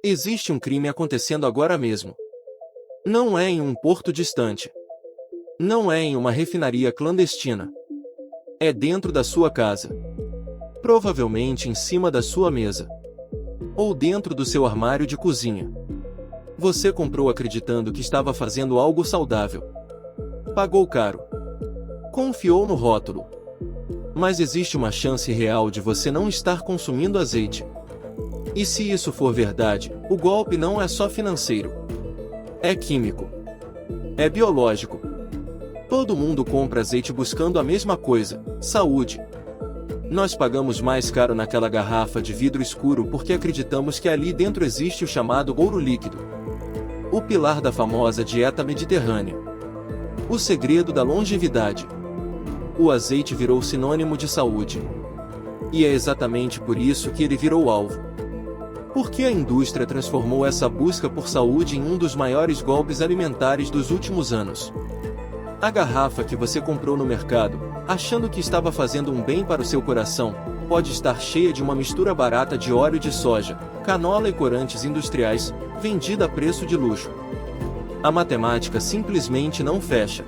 Existe um crime acontecendo agora mesmo. Não é em um porto distante. Não é em uma refinaria clandestina. É dentro da sua casa. Provavelmente em cima da sua mesa. Ou dentro do seu armário de cozinha. Você comprou acreditando que estava fazendo algo saudável. Pagou caro. Confiou no rótulo. Mas existe uma chance real de você não estar consumindo azeite. E se isso for verdade, o golpe não é só financeiro. É químico. É biológico. Todo mundo compra azeite buscando a mesma coisa: saúde. Nós pagamos mais caro naquela garrafa de vidro escuro porque acreditamos que ali dentro existe o chamado ouro líquido. O pilar da famosa dieta mediterrânea. O segredo da longevidade. O azeite virou sinônimo de saúde. E é exatamente por isso que ele virou alvo. Porque a indústria transformou essa busca por saúde em um dos maiores golpes alimentares dos últimos anos. A garrafa que você comprou no mercado, achando que estava fazendo um bem para o seu coração, pode estar cheia de uma mistura barata de óleo de soja, canola e corantes industriais, vendida a preço de luxo. A matemática simplesmente não fecha.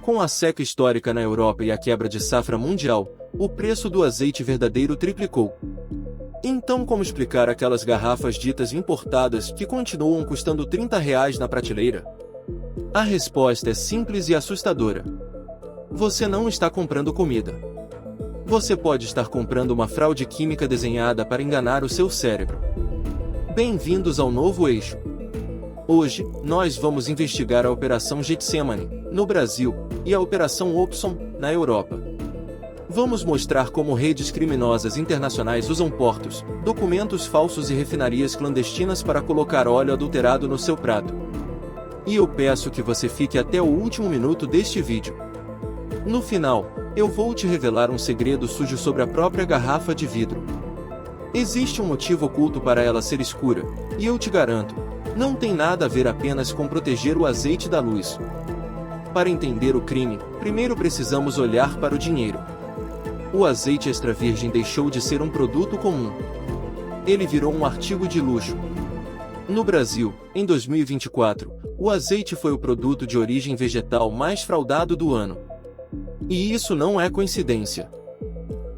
Com a seca histórica na Europa e a quebra de safra mundial, o preço do azeite verdadeiro triplicou. Então como explicar aquelas garrafas ditas importadas que continuam custando R$ 30 na prateleira? A resposta é simples e assustadora. Você não está comprando comida. Você pode estar comprando uma fraude química desenhada para enganar o seu cérebro. Bem-vindos ao Novo Eixo. Hoje, nós vamos investigar a Operação Getsemane, no Brasil, e a Operação Opson, na Europa. Vamos mostrar como redes criminosas internacionais usam portos, documentos falsos e refinarias clandestinas para colocar óleo adulterado no seu prato. E eu peço que você fique até o último minuto deste vídeo. No final, eu vou te revelar um segredo sujo sobre a própria garrafa de vidro. Existe um motivo oculto para ela ser escura, e eu te garanto, não tem nada a ver apenas com proteger o azeite da luz. Para entender o crime, primeiro precisamos olhar para o dinheiro. O azeite extra virgem deixou de ser um produto comum. Ele virou um artigo de luxo. No Brasil, em 2024, o azeite foi o produto de origem vegetal mais fraudado do ano. E isso não é coincidência.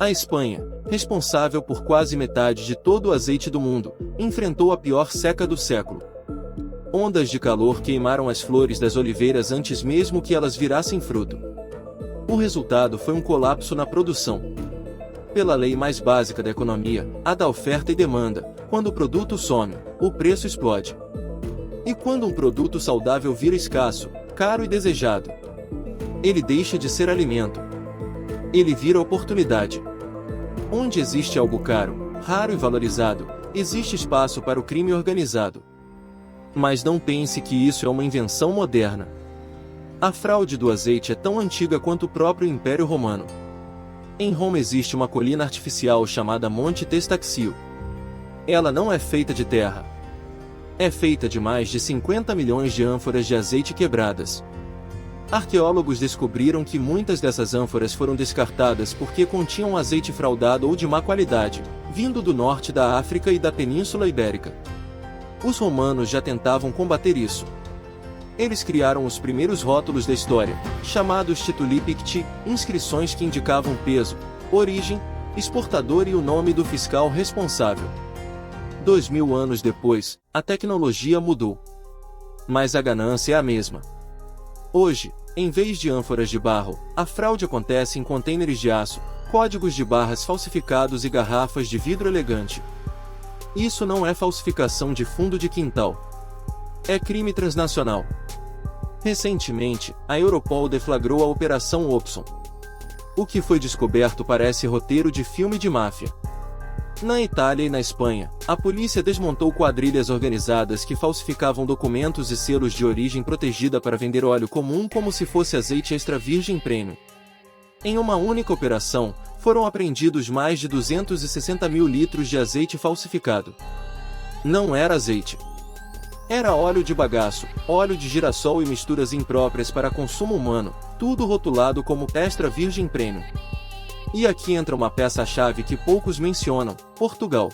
A Espanha, responsável por quase metade de todo o azeite do mundo, enfrentou a pior seca do século. Ondas de calor queimaram as flores das oliveiras antes mesmo que elas virassem fruto. O resultado foi um colapso na produção. Pela lei mais básica da economia, a da oferta e demanda, quando o produto some, o preço explode. E quando um produto saudável vira escasso, caro e desejado, ele deixa de ser alimento. Ele vira oportunidade. Onde existe algo caro, raro e valorizado, existe espaço para o crime organizado. Mas não pense que isso é uma invenção moderna. A fraude do azeite é tão antiga quanto o próprio Império Romano. Em Roma existe uma colina artificial chamada Monte Testacio. Ela não é feita de terra. É feita de mais de 50 milhões de ânforas de azeite quebradas. Arqueólogos descobriram que muitas dessas ânforas foram descartadas porque continham azeite fraudado ou de má qualidade, vindo do norte da África e da Península Ibérica. Os romanos já tentavam combater isso. Eles criaram os primeiros rótulos da história, chamados tituli picti, inscrições que indicavam peso, origem, exportador e o nome do fiscal responsável. 2000 anos depois, a tecnologia mudou. Mas a ganância é a mesma. Hoje, em vez de ânforas de barro, a fraude acontece em contêineres de aço, códigos de barras falsificados e garrafas de vidro elegante. Isso não é falsificação de fundo de quintal. É crime transnacional. Recentemente, a Europol deflagrou a Operação Opson. O que foi descoberto parece roteiro de filme de máfia. Na Itália e na Espanha, a polícia desmontou quadrilhas organizadas que falsificavam documentos e selos de origem protegida para vender óleo comum como se fosse azeite extra virgem premium. Em uma única operação, foram apreendidos mais de 260 mil litros de azeite falsificado. Não era azeite. Era óleo de bagaço, óleo de girassol e misturas impróprias para consumo humano, tudo rotulado como extra virgem premium. E aqui entra uma peça-chave que poucos mencionam: Portugal.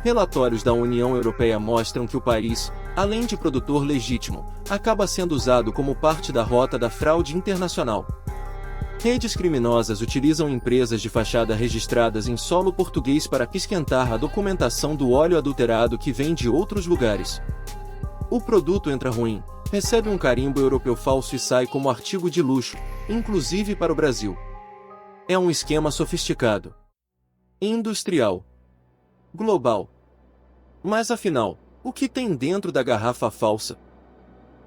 Relatórios da União Europeia mostram que o país, além de produtor legítimo, acaba sendo usado como parte da rota da fraude internacional. Redes criminosas utilizam empresas de fachada registradas em solo português para esquentar a documentação do óleo adulterado que vem de outros lugares. O produto entra ruim, recebe um carimbo europeu falso e sai como artigo de luxo, inclusive para o Brasil. É um esquema sofisticado, industrial, global. Mas afinal, o que tem dentro da garrafa falsa?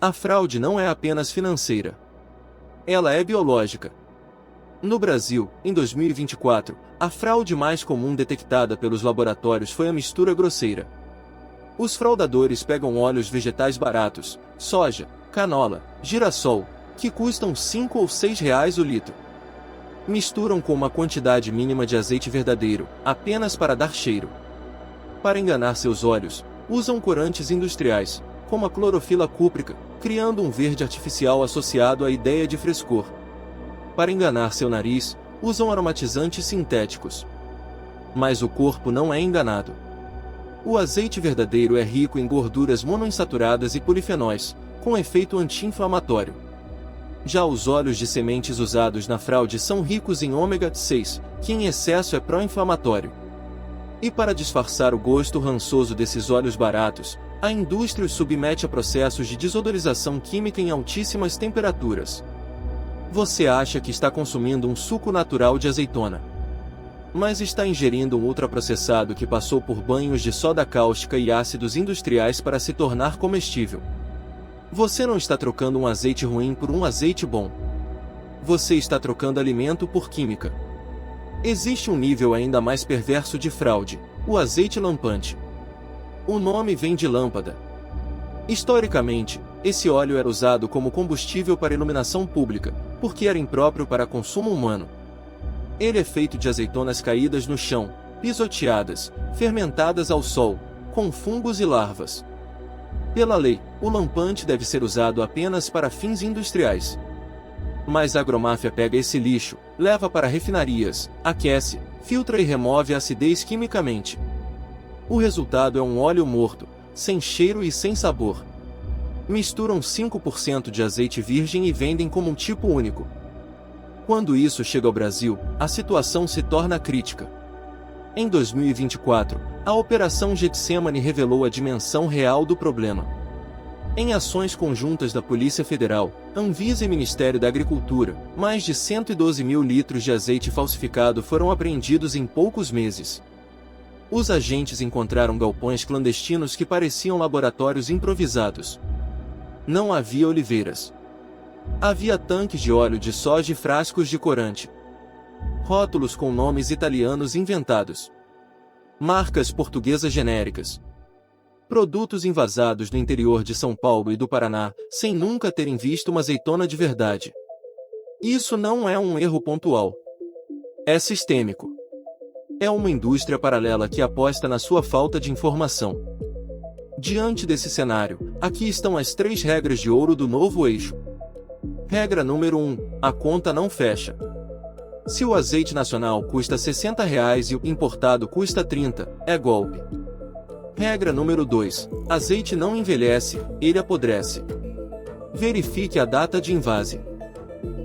A fraude não é apenas financeira. Ela é biológica. No Brasil, em 2024, a fraude mais comum detectada pelos laboratórios foi a mistura grosseira. Os fraudadores pegam óleos vegetais baratos, soja, canola, girassol, que custam R$ 5 ou R$ 6 o litro. Misturam com uma quantidade mínima de azeite verdadeiro, apenas para dar cheiro. Para enganar seus olhos, usam corantes industriais, como a clorofila cúprica, criando um verde artificial associado à ideia de frescor. Para enganar seu nariz, usam aromatizantes sintéticos. Mas o corpo não é enganado. O azeite verdadeiro é rico em gorduras monoinsaturadas e polifenóis, com efeito anti-inflamatório. Já os óleos de sementes usados na fraude são ricos em ômega 6, que em excesso é pró-inflamatório. E para disfarçar o gosto rançoso desses óleos baratos, a indústria os submete a processos de desodorização química em altíssimas temperaturas. Você acha que está consumindo um suco natural de azeitona, mas está ingerindo um ultraprocessado que passou por banhos de soda cáustica e ácidos industriais para se tornar comestível. Você não está trocando um azeite ruim por um azeite bom. Você está trocando alimento por química. Existe um nível ainda mais perverso de fraude: o azeite lampante. O nome vem de lâmpada. Historicamente, esse óleo era usado como combustível para iluminação pública, porque era impróprio para consumo humano. Ele é feito de azeitonas caídas no chão, pisoteadas, fermentadas ao sol, com fungos e larvas. Pela lei, o lampante deve ser usado apenas para fins industriais. Mas a agromáfia pega esse lixo, leva para refinarias, aquece, filtra e remove a acidez quimicamente. O resultado é um óleo morto, sem cheiro e sem sabor. Misturam 5% de azeite virgem e vendem como um tipo único. Quando isso chega ao Brasil, a situação se torna crítica. Em 2024, a Operação Getsemane revelou a dimensão real do problema. Em ações conjuntas da Polícia Federal, Anvisa e Ministério da Agricultura, mais de 112 mil litros de azeite falsificado foram apreendidos em poucos meses. Os agentes encontraram galpões clandestinos que pareciam laboratórios improvisados. Não havia oliveiras. Havia tanques de óleo de soja e frascos de corante. Rótulos com nomes italianos inventados. Marcas portuguesas genéricas. Produtos envasados do interior de São Paulo e do Paraná, sem nunca terem visto uma azeitona de verdade. Isso não é um erro pontual. É sistêmico. É uma indústria paralela que aposta na sua falta de informação. Diante desse cenário, aqui estão as 3 regras de ouro do novo eixo. Regra número 1: a conta não fecha. Se o azeite nacional custa R$ 60 e o importado custa 30, é golpe. Regra número 2: azeite não envelhece, ele apodrece. Verifique a data de invase.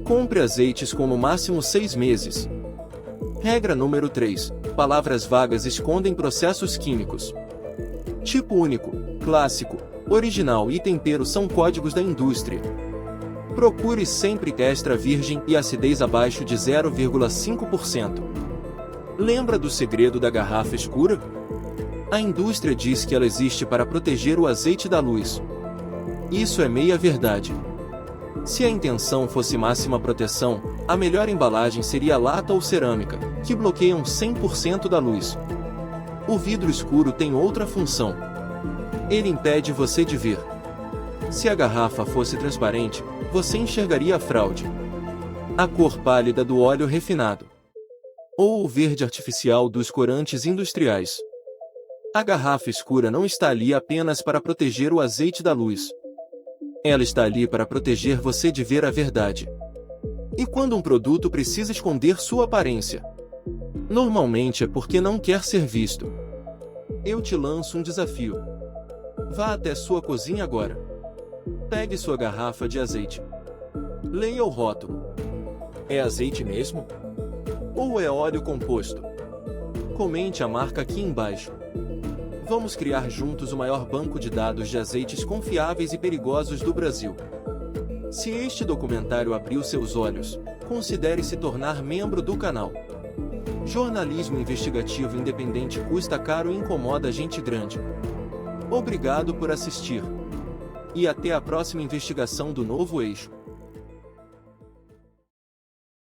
Compre azeites com no máximo 6 meses. Regra número 3: palavras vagas escondem processos químicos. Tipo único, clássico, original e tempero são códigos da indústria. Procure sempre extra virgem e acidez abaixo de 0,5%. Lembra do segredo da garrafa escura? A indústria diz que ela existe para proteger o azeite da luz. Isso é meia verdade. Se a intenção fosse máxima proteção, a melhor embalagem seria lata ou cerâmica, que bloqueiam 100% da luz. O vidro escuro tem outra função. Ele impede você de ver. Se a garrafa fosse transparente, você enxergaria a fraude. A cor pálida do óleo refinado. Ou o verde artificial dos corantes industriais. A garrafa escura não está ali apenas para proteger o azeite da luz. Ela está ali para proteger você de ver a verdade. E quando um produto precisa esconder sua aparência? Normalmente é porque não quer ser visto. Eu te lanço um desafio. Vá até sua cozinha agora. Pegue sua garrafa de azeite. Leia o rótulo. É azeite mesmo? Ou é óleo composto? Comente a marca aqui embaixo. Vamos criar juntos o maior banco de dados de azeites confiáveis e perigosos do Brasil. Se este documentário abriu seus olhos, considere se tornar membro do canal. Jornalismo investigativo independente custa caro e incomoda gente grande. Obrigado por assistir. E até a próxima investigação do Novo Eixo.